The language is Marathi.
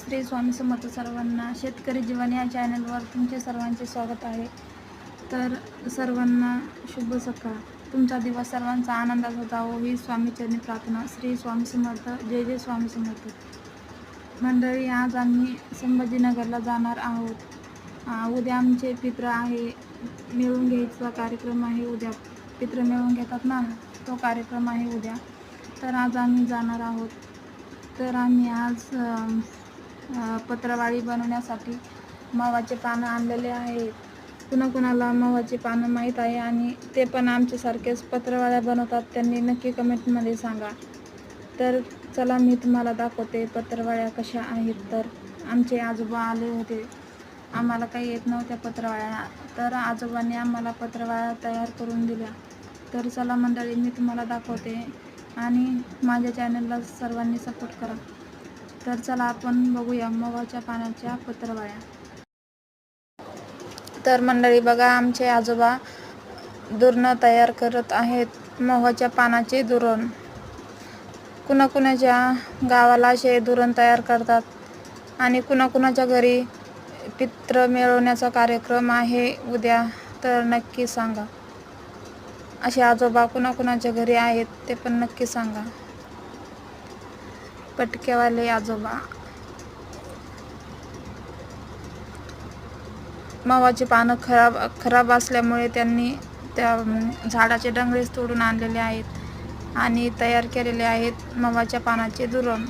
श्री स्वामी समर्थ सर्वांना. शेतकरी जीवन या चॅनलवर तुमचे सर्वांचे स्वागत आहे. तर सर्वांना शुभ सकाळ. तुमचा दिवस सर्वांचा आनंदाचा जावो ही स्वामीचरणी प्रार्थना. श्री स्वामी समर्थ. जय जय स्वामी समर्थ. मंडळी, आज आम्ही संभाजीनगरला जाणार आहोत. उद्या आमचे पित्र आहे, मिळून घ्यायचा कार्यक्रम आहे. उद्या पित्र मिळून घेतात ना, तो कार्यक्रम आहे उद्या. तर आज आम्ही जाणार आहोत. तर आम्ही आज पत्रवाळी बनवण्यासाठी मवाचे पानं आणलेले आहेत. कुणाकुणाला मवाचे पानं माहीत आहे आणि ते पण आमच्यासारखेच पत्रवाळ्या बनवतात, त्यांनी नक्की कमेंटमध्ये सांगा. तर चला, मी तुम्हाला दाखवते पत्रवाळ्या कशा आहेत. तर आमचे आजोबा आले होते, आम्हाला काही येत नव्हत्या पत्रवाळ्या, तर आजोबांनी आम्हाला पत्रवाळ्या तयार करून दिल्या. तर चला मंडळी, मी तुम्हाला दाखवते आणि माझ्या चॅनलला सर्वांनी सपोर्ट करा. तर चला आपण बघूया मवाच्या पानाच्या पत्रवाळ्या. तर मंडळी बघा, आमचे आजोबा दुरण तयार करत आहेत, मवाच्या पानाचे दुरण. कुणाकुणाच्या गावाला असे दुरण तयार करतात आणि कुणाकुणाच्या घरी पित्र मिळवण्याचा कार्यक्रम आहे उद्या, तर नक्की सांगा. असे आजोबा कुणाकुणाच्या घरी आहेत ते पण नक्की सांगा. पटकेवाले आजोबा. मवाची पानं खराब असल्यामुळे त्यांनी त्या झाडाचे डंगळेच तोडून आणलेले आहेत आणि तयार केलेले आहेत मवाच्या पानाचे दुरण.